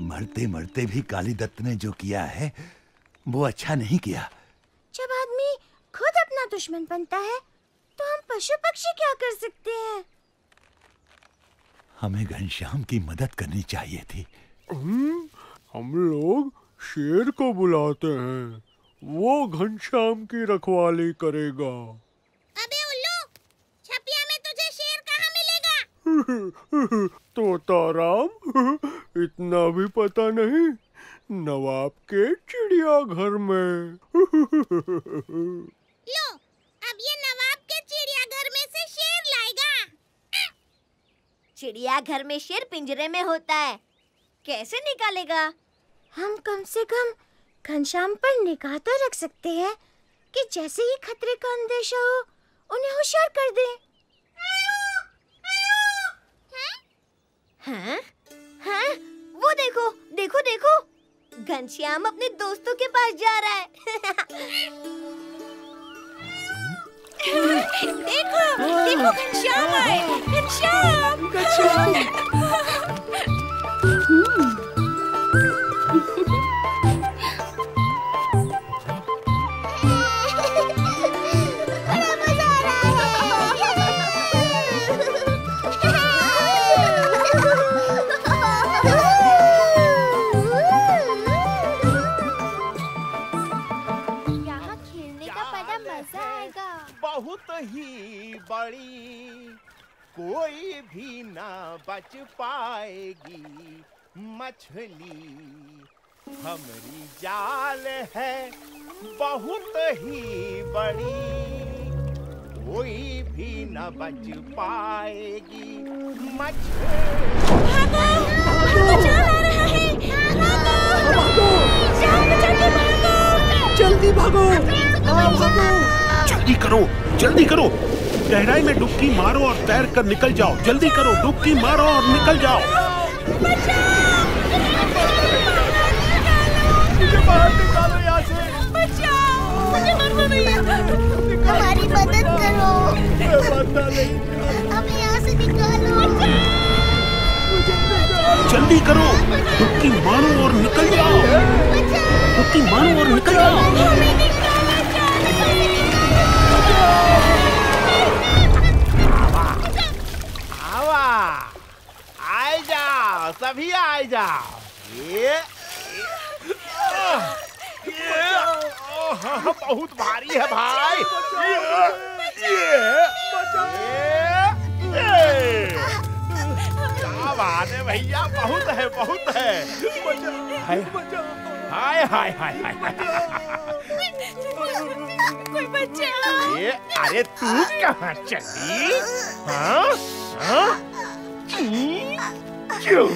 मरते मरते भी काली दत्त ने जो किया है वो अच्छा नहीं किया। जब आदमी खुद अपना दुश्मन बनता है तो हम पशु पक्षी क्या कर सकते हैं? हमें घनश्याम की मदद करनी चाहिए थी। हम लोग शेर को बुलाते हैं, वो घनश्याम की रखवाली करेगा। अबे उल्लू, छपिया में तुझे शेर कहाँ मिलेगा? तोताराम, इतना भी पता नहीं, नवाब के चिड़ियाघर में। लो, अब ये नवाब के चिड़ियाघर में से शेर लाएगा। चिड़ियाघर में शेर पिंजरे में होता है, कैसे निकालेगा? हम कम से कम घनश्याम पर निगाह तो रख सकते हैं कि जैसे ही खतरे का अंदेशा हो उन्हें होशियार कर दें। हाँ? हाँ? वो देखो, देखो देखो, घनश्याम अपने दोस्तों के पास जा रहा है। देखो, देखो घनश्याम आए, घनश्याम, घनश्याम। बहुत ही बड़ी, कोई भी ना बच पाएगी मछली, हमारी जाल है बहुत ही बड़ी, कोई भी ना बच पाएगी मछली। भागो, जाल आ रहा है, भागो, जाल बचा के भागो, जल्दी भागो, भागो। जल्दी करो, जल्दी करो, गहराई में डुबकी मारो और तैर कर निकल जाओ। जल्दी करो, डुबकी मारो और निकल जाओ। मुझे बाहर निकालो यहाँ से। बचाओ, मुझे मरना नहीं है। हमारी मदद करो। मरना नहीं, हमें यहाँ से निकालो। जल्दी करो, डुबकी मारो और निकल जाओ। डुबकी मारो और निकल जाओ। आए जाओ, सभी आए जाओ। ये बहुत भारी है भाई। क्या बात है भैया, बहुत है, बहुत है। हाय हाय हाय हाय। कोई बचाओ। ये अरे तू कहाँ चली? हाँ हाँ? क्यों?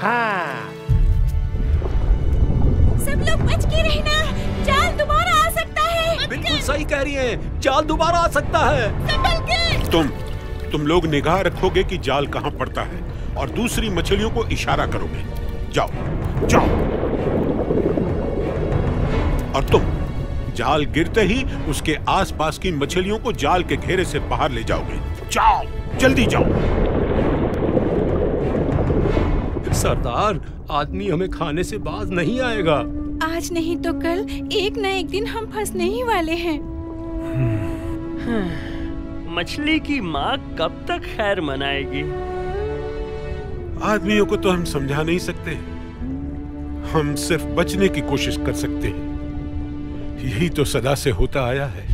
हाँ। सब लोग बच के रहना, जाल दोबारा आ सकता है। बिल्कुल सही कह रही हैं, जाल दोबारा आ सकता है। संभल के। तुम लोग निगाह रखोगे कि जाल कहाँ पड़ता है और दूसरी मछलियों को इशारा करोगे। जाओ, जाओ। और तुम जाल गिरते ही उसके आसपास की मछलियों को जाल के घेरे से बाहर ले जाओगे। जाओ, जल्दी जाओ। सरदार, आदमी हमें खाने से बाज नहीं आएगा। आज नहीं तो कल एक न एक दिन हम फंसने ही वाले हैं। मछली की माँ कब तक खैर मनाएगी? आदमियों को तो हम समझा नहीं सकते, हम सिर्फ बचने की कोशिश कर सकते हैं। यही तो सदा से होता आया है।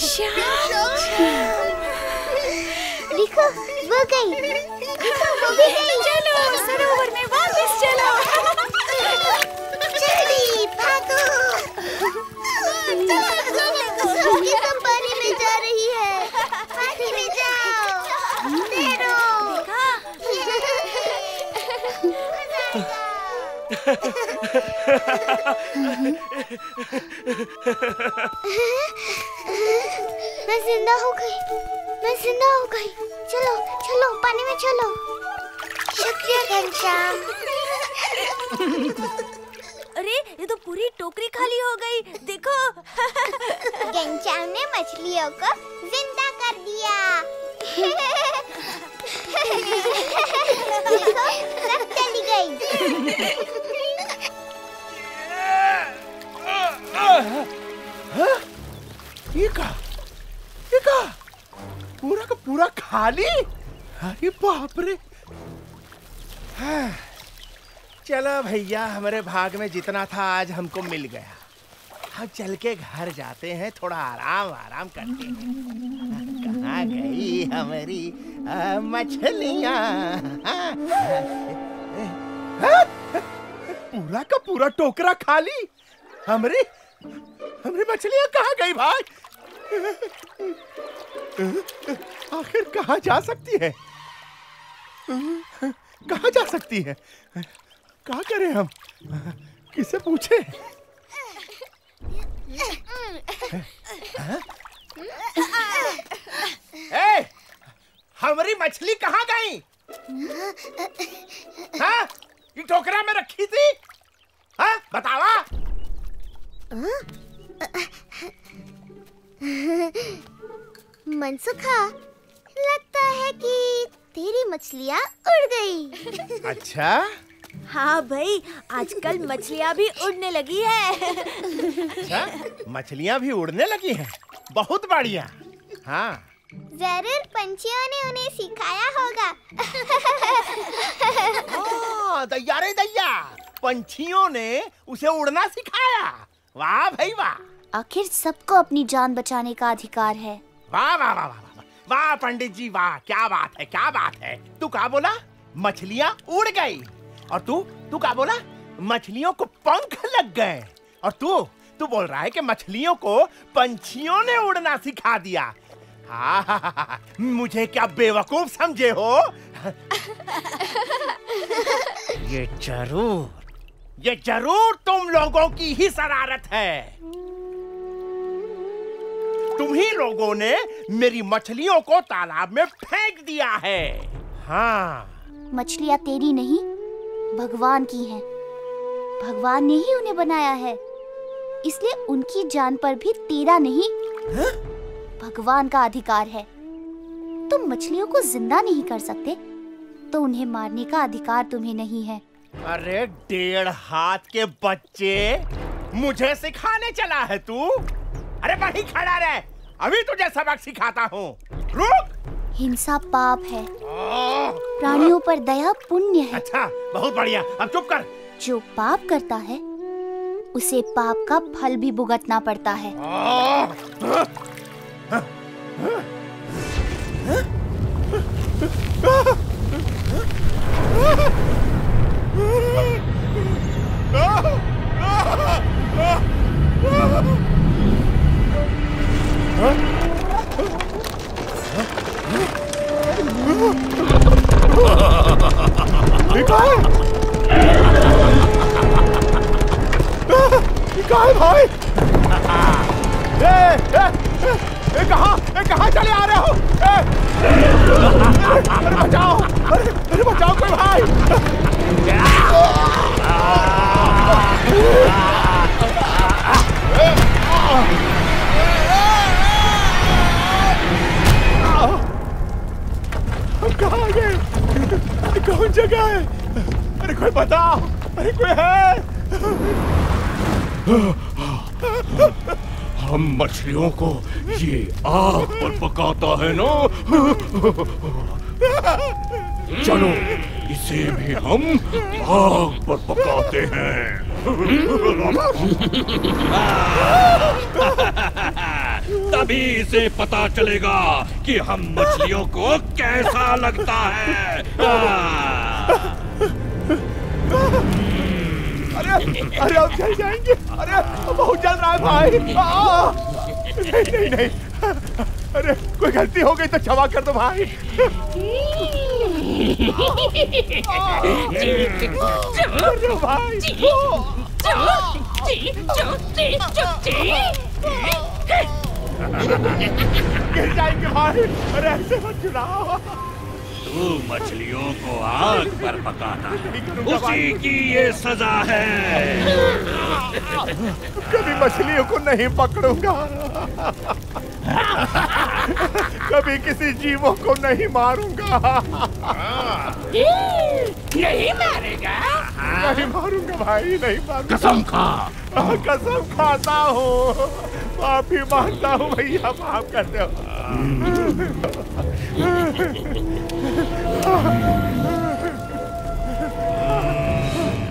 देखो वो गई, देखो वो भी गई। चलो सरोवर में वापस चलो। जल्दी भागो। ये सब पानी में जा रही है, पानी में जाओ, तैरो। मैं जिंदा हो गई, मैं जिंदा हो गई। चलो चलो पानी में चलो। शुक्रिया घनश्याम। अरे ये तो पूरी टोकरी खाली हो गई, देखो। घनश्याम ने मछलियों को जिंदा कर दिया। देखो सब चली गई। ये का पूरा का पूरा खाली। अरे बाप रे। चलो भैया, हमारे भाग में जितना था आज हमको मिल गया। हम चल के घर जाते हैं, थोड़ा आराम करते हैं। कहाँ गई हमारी मछलियाँ? पूरा का पूरा टोकरा खाली। हमारी मछलियाँ कहाँ गई भाई? आखिर कहाँ जा सकती है? कहाँ जा सकती है? क्या करें हम? किसे पूछे? ए, हमारी मछली कहाँ गई? हाँ, ये टोकरा में रखी थी। हाँ, बतावा। मनसुखा, लगता है कि तेरी मछलियाँ उड़ गई। अच्छा? हाँ भाई, आजकल मछलियाँ भी उड़ने लगी है। अच्छा, मछलियाँ भी उड़ने लगी हैं। बहुत बढ़िया। हाँ, जरूर पंछियों ने उन्हें सिखाया होगा। हाँ, दैया रे दैया, पंछियों ने उसे उड़ना सिखाया। वाह भाई वाह। आखिर सबको अपनी जान बचाने का अधिकार है। वाह वाह वाह वाह वाह पंडित जी, वाह, क्या बात है, क्या बात है। तू क्या बोला? मछलियाँ उड़ गई। और तू क्या बोला? मछलियों को पंख लग गए। और तू बोल रहा है कि मछलियों को पंछियों ने उड़ना सिखा दिया। हाँ, मुझे क्या बेवकूफ समझे हो? ये जरूर तुम लोगों की ही शरारत है। तुम ही लोगों ने मेरी मछलियों को तालाब में फेंक दिया है। हाँ, मछलियाँ तेरी नहीं, भगवान की हैं। भगवान ने ही उन्हें बनाया है, इसलिए उनकी जान पर भी तेरा नहीं, भगवान का अधिकार है। तुम मछलियों को जिंदा नहीं कर सकते, तो उन्हें मारने का अधिकार तुम्हें नहीं है। अरे 1.5 हाथ के बच्चे, मुझे सिखाने चला है तू? अरे वहीं खड़ा रह, अभी तुझे सबक सिखाता हूँ। रुक। हिंसा पाप है, प्राणियों पर दया पुण्य है। अच्छा, बहुत बढ़िया, अब चुप कर। जो पाप करता है उसे पाप का फल भी भुगतना पड़ता है। भाई, कहाँ चले आ रहे हो? अरे बचाओ, अरे बचाओ कोई भाई। कहाँ गए? कौन जगह है? अरे कोई बताओ, अरे कोई है? हम मछलियों को ये आग पर पकाता है ना। चलो इसे भी हम आग पर पकाते हैं। तभी इसे पता चलेगा कि हम मछलियों को कैसा लगता है। अरे अब चल जाएंगे। अरे बहुत जल रहा है भाई। नहीं नहीं, अरे कोई गलती हो गई तो क्षमा कर दो भाई। गिर जाएंगे भाई। अरे ऐसे मत चुराओ। तू मछलियों को आग पर पकाता, उसी की ये सजा है। कभी मछलियों को नहीं पकड़ूंगा, कभी किसी जीवों को नहीं मारूंगा। नहीं मारेगा? नहीं मारूंगा भाई, नहीं मारूंगा। कसम खा। कसम खाता हूँ, माफी मांगता हूँ भैया, माफ कर दो।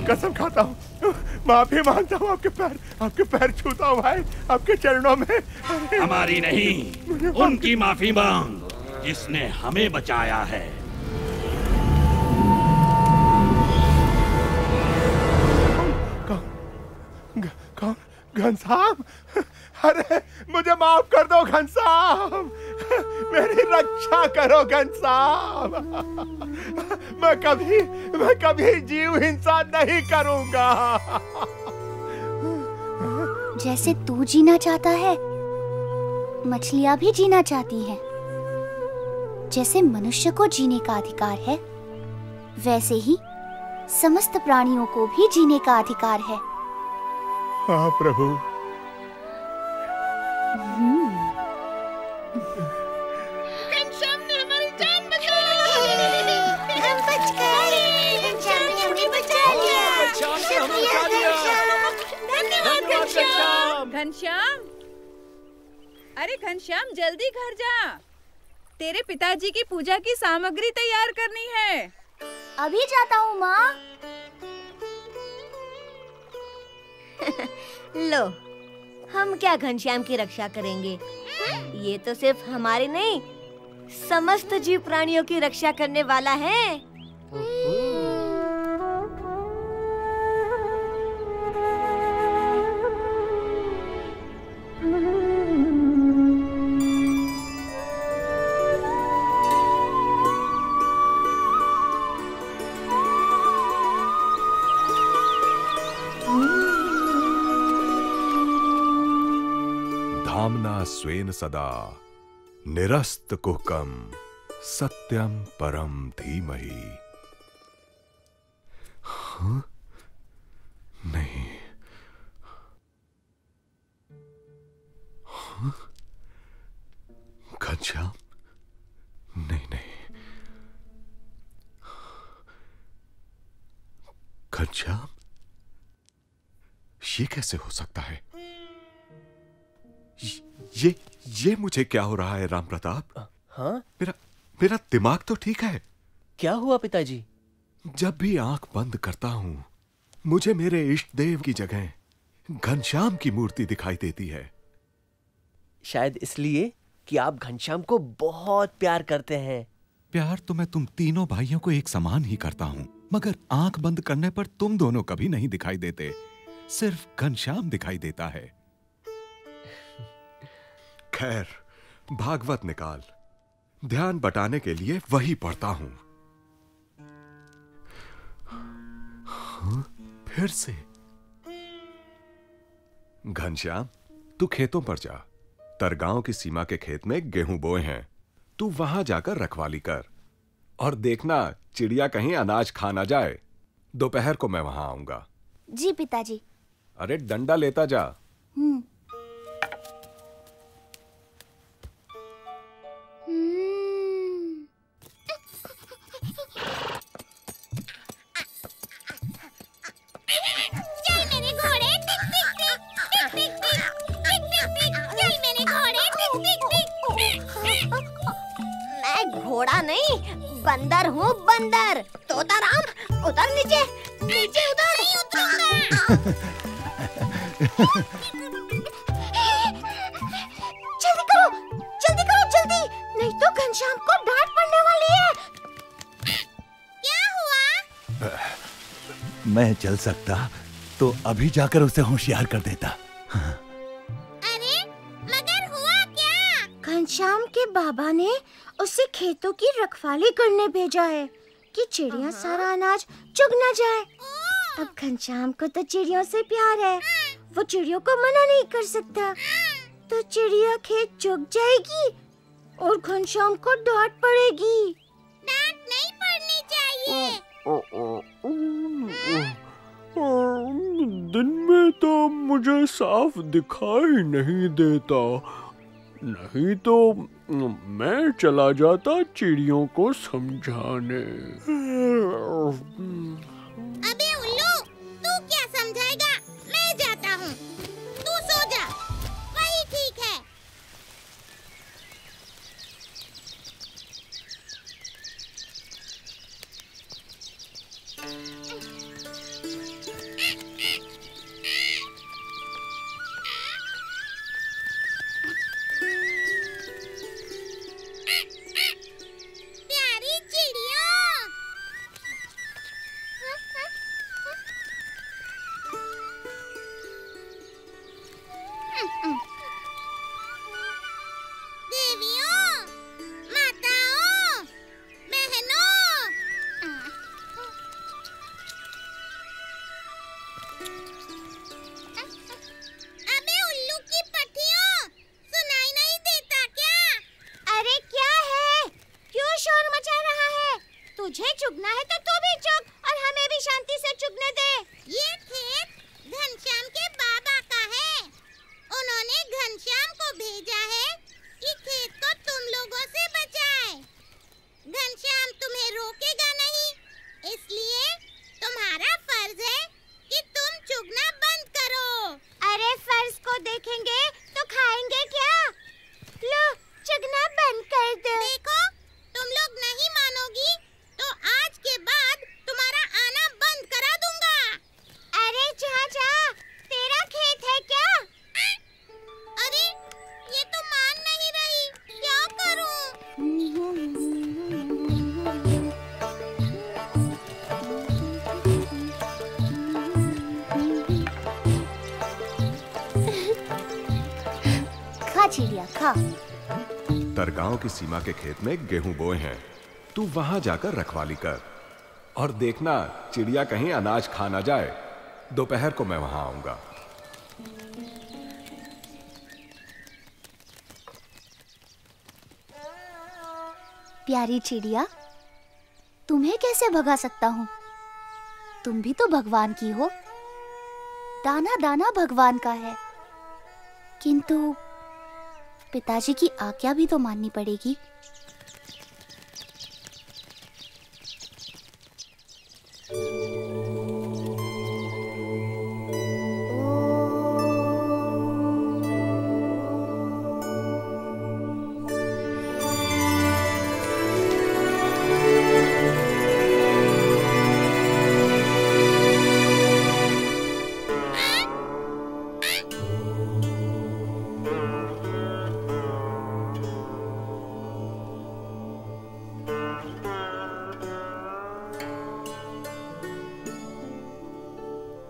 कसम खाता हूँ, माफी मांगता हूँ, आपके पैर छूता हूँ भाई, आपके चरणों में। हमारी नहीं, उनकी माफी मांग जिसने हमें बचाया है। कौन? घनश्याम? अरे मुझे माफ कर दो घनश्याम, मेरी रक्षा करो घनश्याम। मैं कभी जीव हिंसा नहीं करूंगा। जैसे तू जीना चाहता है, मछलियां भी जीना चाहती हैं। जैसे मनुष्य को जीने का अधिकार है, वैसे ही समस्त प्राणियों को भी जीने का अधिकार है। हाँ प्रभु। घनश्याम ने हमारी जान बचा ली। हम बच गए। घनश्याम ने हमें बचा लिया। धन्यवाद घनश्याम। घनश्याम, अरे घनश्याम जल्दी घर जा, तेरे पिताजी की पूजा की सामग्री तैयार करनी है। अभी जाता हूँ माँ। लो, हम क्या घनश्याम की रक्षा करेंगे? ये तो सिर्फ हमारे नहीं, समस्त जीव प्राणियों की रक्षा करने वाला है। धाम्ना स्वेन सदा निरस्त कुहकम सत्यम परम धीमहि। हाँ? नहीं। हाँ? घनश्याम? नहीं नहीं। घनश्याम? ये कैसे हो सकता है? ये मुझे क्या हो रहा है राम प्रताप? हाँ? मेरा दिमाग तो ठीक है। क्या हुआ पिताजी? जब भी आंख बंद करता हूं, मुझे मेरे इष्ट देव की जगह घनश्याम की मूर्ति दिखाई देती है। शायद इसलिए कि आप घनश्याम को बहुत प्यार करते हैं। प्यार तो मैं तुम तीनों भाइयों को एक समान ही करता हूं, मगर आंख बंद करने पर तुम दोनों कभी नहीं दिखाई देते, सिर्फ घनश्याम दिखाई देता है। खैर, भागवत निकाल, ध्यान बटाने के लिए वही पढ़ता हूं। हाँ, फिर से। घनश्याम, तू खेतों पर जा। तरगांव की सीमा के खेत में गेहूं बोए हैं, तू वहां जाकर रखवाली कर और देखना चिड़िया कहीं अनाज खा ना जाए। दोपहर को मैं वहां आऊंगा। जी पिताजी। अरे डंडा लेता जा। घोड़ा नहीं, बंदर हूँ, बंदर। तोताराम, उतर नीचे, नीचे उतर। जल्दी मैं चल सकता तो अभी जाकर उसे होशियार कर देता। अरे मगर हुआ क्या? घनश्याम के बाबा ने उसे खेतों की रखवाली करने भेजा है कि चिड़िया सारा अनाज चुग न जाए। अब घनश्याम को तो चिड़ियों से प्यार है, वो चिड़ियों को मना नहीं कर सकता। तो चिड़िया खेत चुग जाएगी और घनश्याम को डांट पड़ेगी। डांट नहीं पड़नी चाहिए। दिन में तो मुझे साफ दिखाई नहीं देता, नहीं तो मैं चला जाता चिड़ियों को समझाने। अबे उल्लू, तू क्या समझाएगा? मैं जाता हूँ, तू सो जा, वही ठीक है। प्यारी चिड़ियों, देवियों, माताओं, बहनों, अबे उल्लू की पट्टियों, सुनाई नहीं देता क्या? अरे क्या है? क्यों शोर मचा रहा है? तुझे चुगना है तो तू भी चुग और हमें भी शांति से चुगने दे। ये खेत घनश्याम के बाबा का है। उन्होंने घनश्याम को भेजा है कि खेत को तुम लोगों से बचाए। घनश्याम तुम्हें रोकेगा नहीं, इसलिए तुम्हारा फर्ज है कि तुम चुगना बंद करो। अरे फर्ज को देखेंगे तो खाएंगे क्या? लो, चुगना बंद कर दो। देखो, तुम लोग नहीं मानोगी तो आज के बाद तुम्हारा आना बंद करा दूंगा। अरे चाचा, तेरा खेत है क्या? अरे ये तो मान नहीं रही, क्या करूं? खा चिड़िया खा। तरगांव की सीमा के खेत में गेहूं बोए हैं, तू वहां जाकर रखवाली कर और देखना चिड़िया कहीं अनाज खा ना जाए। दोपहर को मैं वहां आऊंगा। प्यारी चिड़िया, तुम्हें कैसे भगा सकता हूँ? तुम भी तो भगवान की हो। दाना दाना भगवान का है, किंतु पिताजी की आज्ञा भी तो माननी पड़ेगी।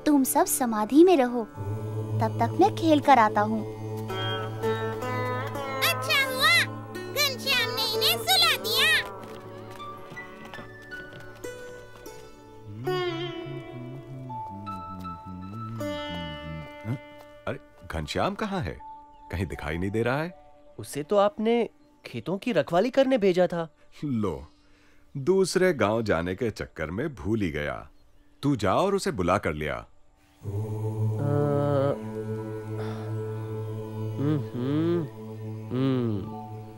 तुम सब समाधि में रहो, तब तक मैं खेल कर आता हूँ। अच्छा हुआ घनश्याम ने इन्हें सुला दिया। अरे घनश्याम कहाँ है? कहीं दिखाई नहीं दे रहा है। उसे तो आपने खेतों की रखवाली करने भेजा था। लो, दूसरे गांव जाने के चक्कर में भूल ही गया। तू जा और उसे बुला कर लिया।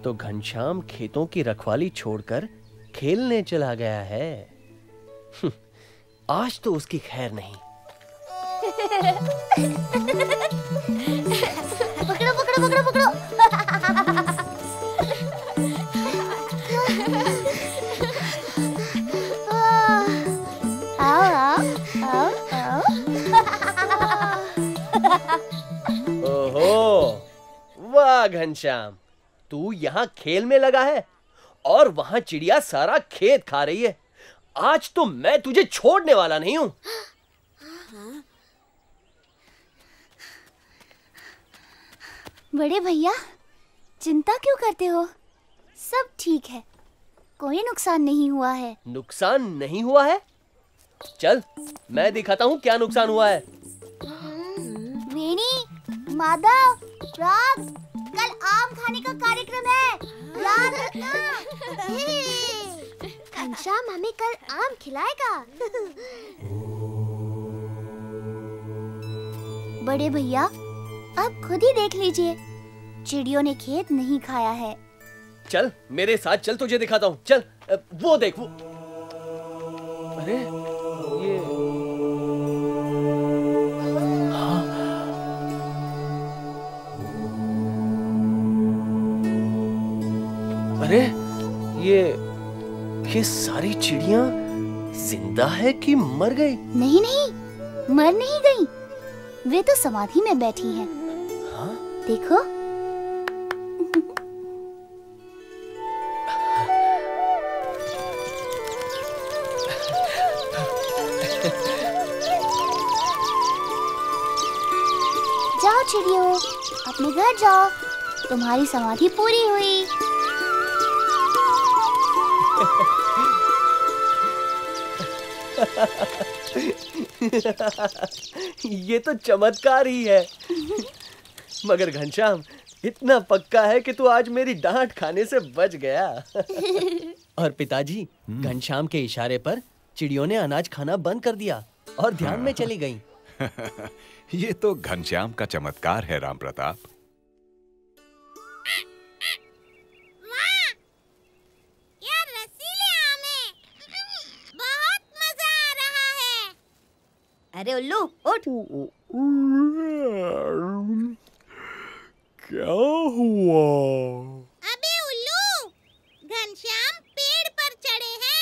तो घनश्याम खेतों की रखवाली छोड़कर खेलने चला गया है। आज तो उसकी खैर नहीं। पकड़ो पकड़ो पकड़ो पकड़ो। आओ आओ आओ आओ। ओहो, वाह घनश्याम, तू यहाँ खेल में लगा है और वहाँ चिड़िया सारा खेत खा रही है। आज तो मैं तुझे छोड़ने वाला नहीं हूँ। बड़े भैया, चिंता क्यों करते हो? सब ठीक है, कोई नुकसान नहीं हुआ है। नुकसान नहीं हुआ है? चल, मैं दिखाता हूँ क्या नुकसान हुआ है। वेणी, माधव, राग, कल आम खाने का कार्यक्रम है, याद रखना। घनश्याम हमें कल आम खिलाएगा। बड़े भैया, आप खुद ही देख लीजिए, चिड़ियों ने खेत नहीं खाया है। चल मेरे साथ चल, तुझे दिखाता हूँ। चल, वो देख वो। अरे ये अरे ये सारी चिड़ियां जिंदा है कि मर गई? नहीं नहीं, मर नहीं गई, वे तो समाधि में बैठी हैं। हाँ? देखो। जाओ चिड़ियों, अपने घर जाओ, तुम्हारी समाधि पूरी हुई। ये तो चमत्कार ही है। मगर घनश्याम, इतना पक्का है कि तू आज मेरी डांट खाने से बच गया। और पिताजी, घनश्याम के इशारे पर चिड़ियों ने अनाज खाना बंद कर दिया और ध्यान में चली गईं। ये तो घनश्याम का चमत्कार है राम प्रताप। अरे उल्लू, उठ। क्या हुआ? अबे उल्लू, घनश्याम पेड़ पर चढ़े हैं।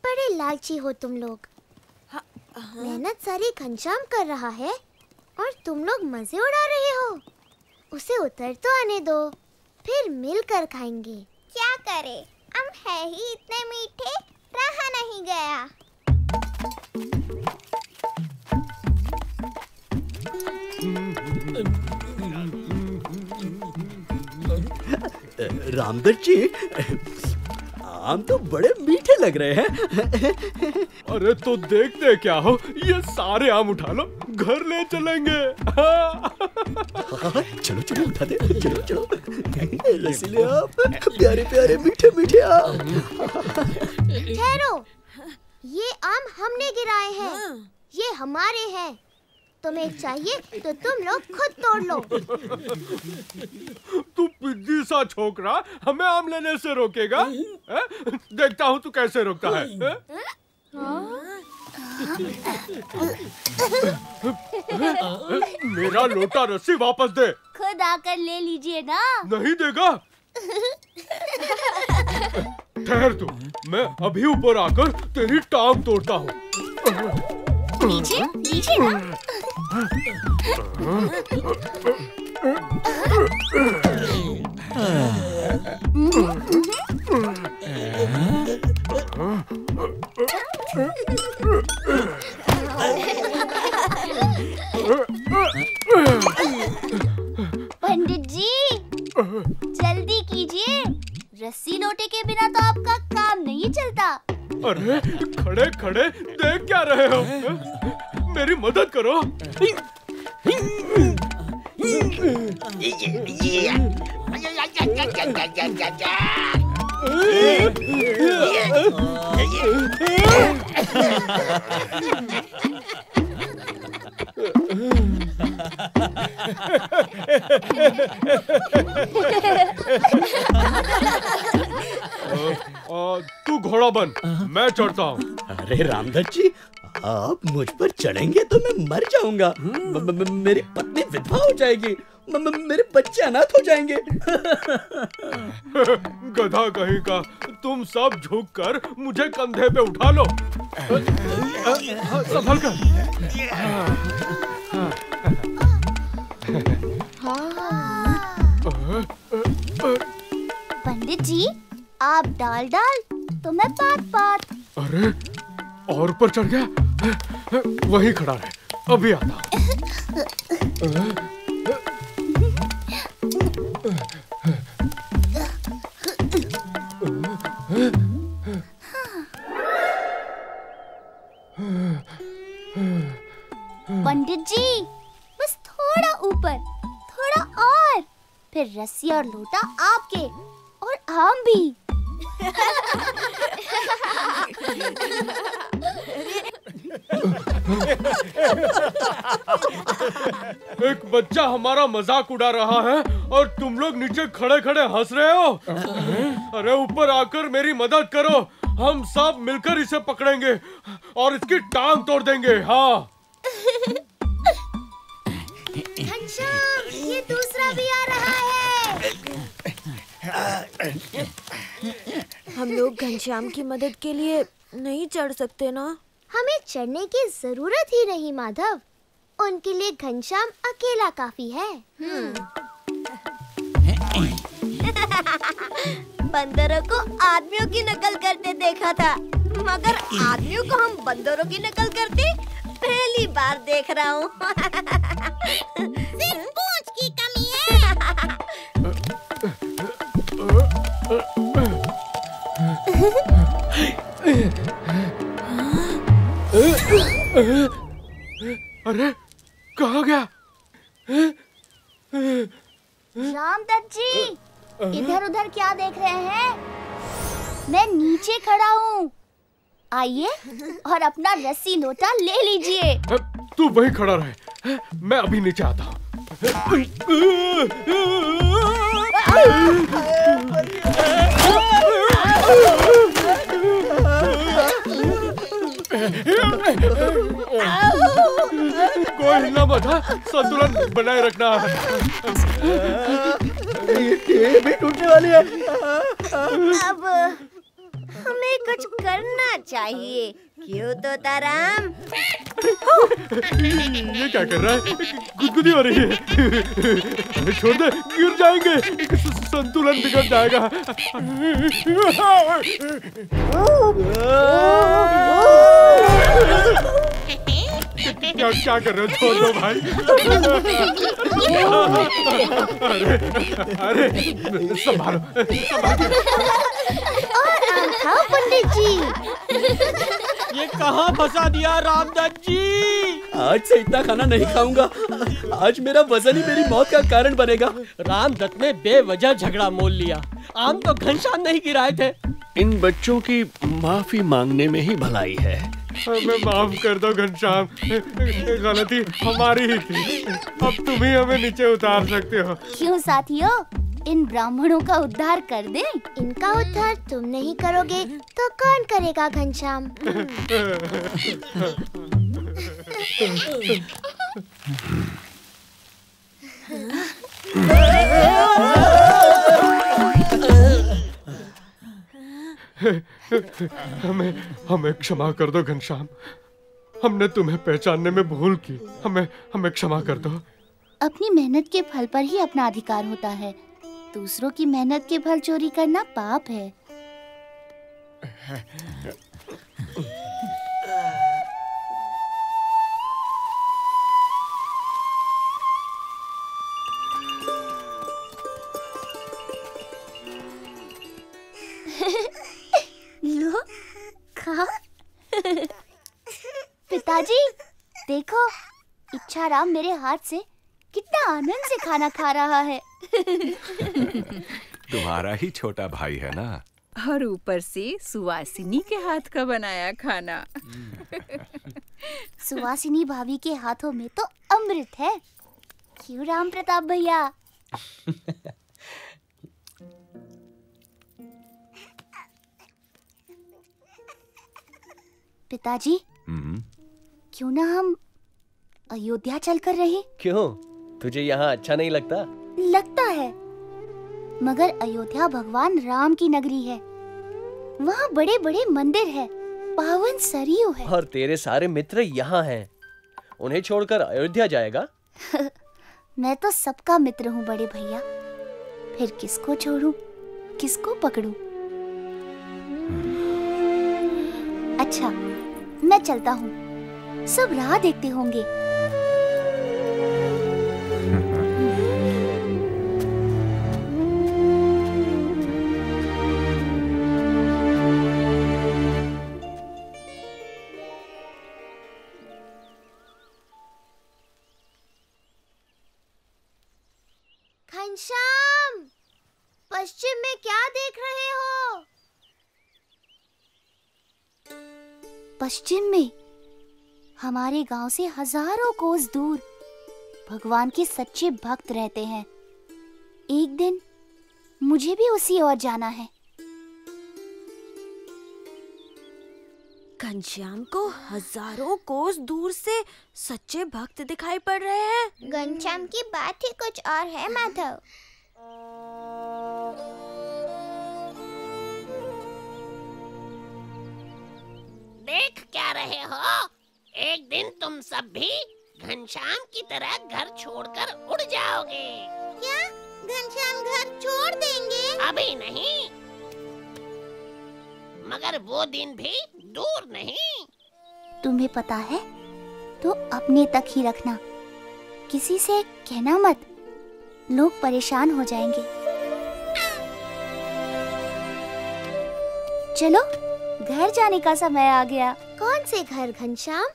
बड़े लालची हो तुम लोग। मेहनत सारी घनश्याम कर रहा है और तुम लोग मजे उड़ा रहे हो। उसे उतर तो आने दो, फिर मिलकर खाएंगे। क्या करे, हम है ही इतने मीठे, रहा नहीं गया। रामदत्त जी, आम तो बड़े मीठे लग रहे हैं। अरे तो देखते क्या हो, ये सारे आम उठा लो, घर ले चलेंगे। चलो चलो उठा दे, चलो चलो। रसीले आम, प्यारे प्यारे मीठे मीठे आम। ठहरो, ये आम हमने गिराए हैं, ये हमारे हैं। तुम्हें चाहिए तो तुम लोग खुद तोड़ लो। तू पिद्दी सा छोकरा हमें आम लेने से रोकेगा? देखता हूँ तू कैसे रोकता है। मेरा लोटा रस्सी वापस दे। खुद आकर ले लीजिए ना। नहीं देगा? ठहर तू, मैं अभी ऊपर आकर तेरी टांग तोड़ता हूँ। लीजिए लीजिए ना। पंडित जी, जल्दी कीजिए, रस्सी लोटे के बिना तो आपका काम नहीं चलता। अरे खड़े खड़े देख क्या रहे हो? मेरी मदद करो। तू घोड़ा बन, मैं चढ़ता हूँ। अरे रामदत्त जी, आप मुझ पर चढ़ेंगे तो मैं मर जाऊंगा। मेरी पत्नी विधवा हो जाएगी, मेरे बच्चे अनाथ हो जाएंगे। गधा कहीं का, तुम सब झुक कर मुझे कंधे पे उठा लो। संभल कर। पंडित जी, आप डाल तो मैं पात। अरे और ऊपर चढ़ गया। वहीं खड़ा रहे, अभी आता हूं। पंडित जी, बस थोड़ा ऊपर, थोड़ा और, फिर रस्सी और लोटा आपके और आम भी। एक बच्चा हमारा मजाक उड़ा रहा है और तुम लोग नीचे खड़े खड़े हंस रहे हो। अरे ऊपर आकर मेरी मदद करो, हम सब मिलकर इसे पकड़ेंगे और इसकी टांग तोड़ देंगे। हाँ घनश्याम, ये दूसरा भी आ रहा है। हम लोग घनश्याम की मदद के लिए नहीं चढ़ सकते ना? हमें चढ़ने की जरूरत ही नहीं माधव, उनके लिए घनश्याम अकेला काफी है। बंदरों को आदमियों की नकल करते देखा था, मगर आदमियों को हम बंदरों की नकल करते पहली बार देख रहा हूँ। सिर्फ पूंछ की कमी है। अरे कहाँ गया? रामदत्त जी, इधर उधर क्या देख रहे हैं? मैं नीचे खड़ा हूँ, आइए और अपना रस्सी लोटा ले लीजिए। तू वहीं खड़ा रहे, मैं अभी नीचे आता हूँ। कोई हिलना मत, संतुलन बनाए रखना। ये भी टूटने वाली है। अब हमें कुछ करना चाहिए, क्यों तोताराम? ये क्या कर रहा है? गुदगुदी हो रही है। छोड़ दे, गिर जाएंगे, संतुलन बिगड़ जाएगा। क्या कर रहे हो? छोड़ दो भाई। अरे संभालो। हाँ पंडित जी। ये कहाँ फंसा दिया रामदत्त जी? आज से इतना खाना नहीं खाऊंगा। आज मेरा वजन ही मेरी मौत का कारण बनेगा। रामदत्त ने बेवजह झगड़ा मोल लिया। आम तो घनश्याम नहीं गिराए थे। इन बच्चों की माफी मांगने में ही भलाई है। हमें माफ कर दो घनश्याम, गलती हमारी ही थी। अब तुम ही हमें नीचे उतार सकते हो। क्यों साथियों, इन ब्राह्मणों का उद्धार कर दें? इनका उद्धार तुम नहीं करोगे तो कौन करेगा घनश्याम? हमें क्षमा कर दो घनश्याम, हमने तुम्हें पहचानने में भूल की। हमें क्षमा कर दो। अपनी मेहनत के फल पर ही अपना अधिकार होता है, दूसरों की मेहनत के फल चोरी करना पाप है। लो खा। पिताजी देखो, इच्छाराम मेरे हाथ से कितना आनंद से खाना खा रहा है। तुम्हारा ही छोटा भाई है ना। और ऊपर से सुवासिनी के हाथ का बनाया खाना। सुवासिनी भाभी के हाथों में तो अमृत है, क्यों राम प्रताप भैया? पिताजी, क्यों ना हम अयोध्या चलकर रहे? क्यों? तुझे यहाँ अच्छा नहीं लगता? लगता है, मगर अयोध्या भगवान राम की नगरी है। वहाँ बड़े बड़े मंदिर है, पावन सरयू है। और तेरे सारे मित्र यहाँ हैं। उन्हें छोड़कर अयोध्या जाएगा? मैं तो सबका मित्र हूँ बड़े भैया। फिर किसको छोड़ूं, किसको पकड़ूं? अच्छा, मैं चलता हूँ। सब राह देखते होंगे। घनश्याम, पश्चिम में क्या देख रहे हो? पश्चिम में हमारे गांव से हजारों कोस दूर भगवान के सच्चे भक्त रहते हैं। एक दिन मुझे भी उसी ओर जाना है। घनश्याम को हजारों कोस दूर से सच्चे भक्त दिखाई पड़ रहे हैं। घनश्याम की बात ही कुछ और है माधव। देख क्या रहे हो? एक दिन तुम सब भी घनश्याम की तरह घर छोड़कर उड़ जाओगे। क्या घनश्याम घर छोड़ देंगे? अभी नहीं, मगर वो दिन भी दूर नहीं। तुम्हें पता है तो अपने तक ही रखना, किसी से कहना मत, लोग परेशान हो जाएंगे। चलो, घर जाने का समय आ गया। कौन से घर घनश्याम?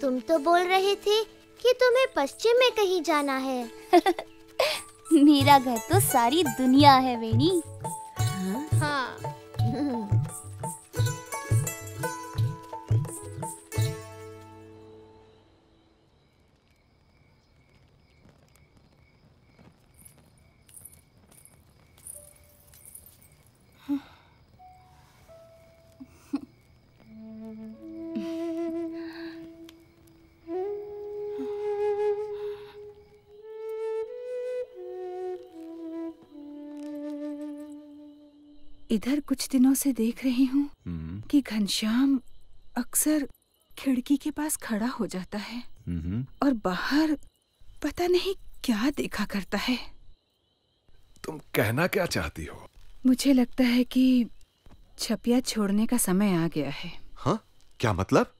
तुम तो बोल रहे थे कि तुम्हें पश्चिम में कहीं जाना है। मेरा घर तो सारी दुनिया है वेणी। हाँ। इधर कुछ दिनों से देख रही हूँ कि घनश्याम अक्सर खिड़की के पास खड़ा हो जाता है और बाहर पता नहीं क्या देखा करता है। तुम कहना क्या चाहती हो? मुझे लगता है कि छपिया छोड़ने का समय आ गया है। हाँ? क्या मतलब?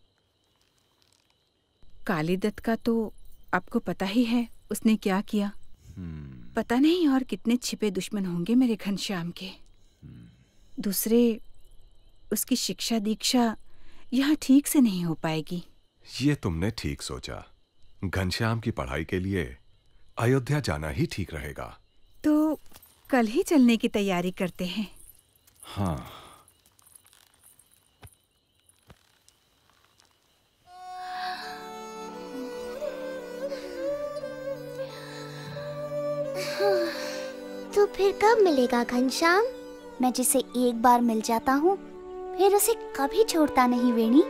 काली दत्त का तो आपको पता ही है, उसने क्या किया। पता नहीं और कितने छिपे दुश्मन होंगे मेरे घनश्याम के। दूसरे, उसकी शिक्षा दीक्षा यहाँ ठीक से नहीं हो पाएगी। ये तुमने ठीक सोचा। घनश्याम की पढ़ाई के लिए अयोध्या जाना ही ठीक रहेगा। तो कल ही चलने की तैयारी करते हैं। हाँ। तो फिर कब मिलेगा घनश्याम? मैं जिसे एक बार मिल जाता हूँ फिर उसे कभी छोड़ता नहीं वेणी।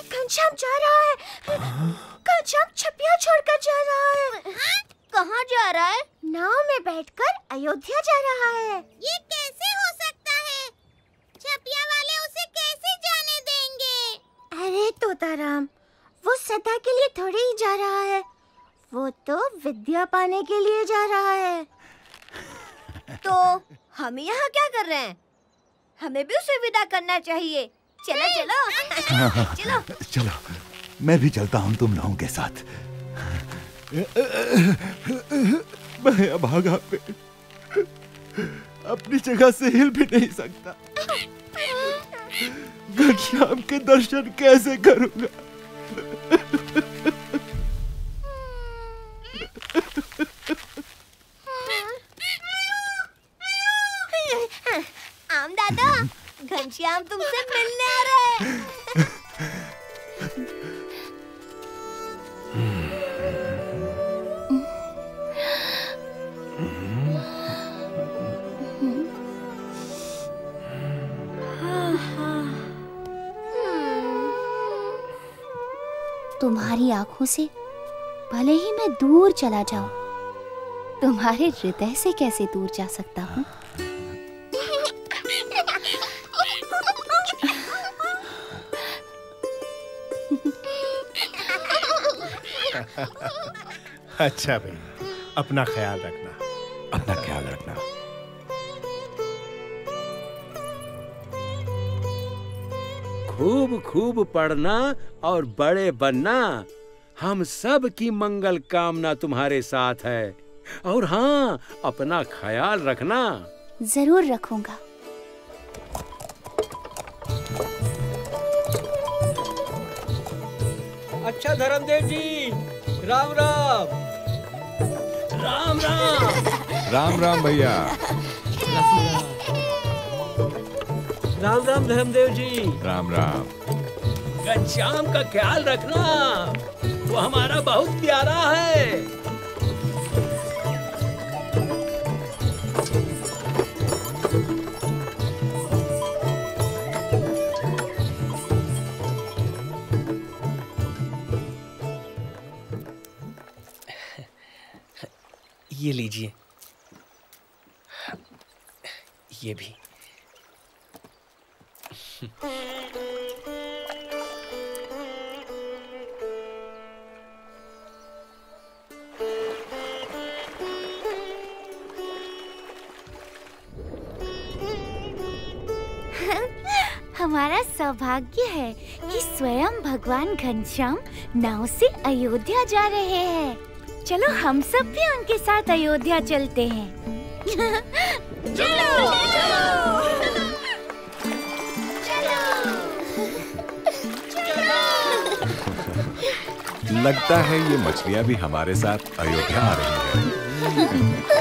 घनश्याम जा रहा है। घनश्याम छपिया छोड़कर जा रहा है। कहाँ जा रहा है? नाव में बैठकर अयोध्या जा रहा है। ये कैसे हो सकता है? छपिया वाले उसे कैसे जाने देंगे? अरे तोताराम, वो सदा के लिए थोड़ी ही जा रहा है, वो तो विद्या पाने के लिए जा रहा है। तो हम यहाँ क्या कर रहे हैं? हमें भी उसे विदा करना चाहिए। चलो चलो। चलो चलो, मैं भी चलता हूँ तुम लोगों के साथ। मैं अभागा पे अपनी जगह से हिल भी नहीं सकता। घनश्याम के दर्शन कैसे करूंगा? आम दादा, घनश्याम तुमसे मिलने आ रहा है। तुम्हारी आंखों से भले ही मैं दूर चला जाऊं, तुम्हारे हृदय से कैसे दूर जा सकता हूँ? अच्छा भाई, अपना ख्याल रखना। अपना ख्याल रखना। खूब खूब पढ़ना और बड़े बनना। हम सब की मंगल कामना तुम्हारे साथ है। और हाँ, अपना ख्याल रखना। जरूर रखूंगा। अच्छा धर्मदेव जी, राम राम। राम राम। राम राम भैया। राम राम धर्मदेव जी। राम राम। घनश्याम का ख्याल रखना, वो हमारा बहुत प्यारा है। ये लीजिए, ये भी। हमारा सौभाग्य है कि स्वयं भगवान घनश्याम नाव से अयोध्या जा रहे हैं। चलो हम सब भी उनके साथ अयोध्या चलते हैं। चलो। लगता है ये मछलियां भी हमारे साथ अयोध्या आ रही हैं।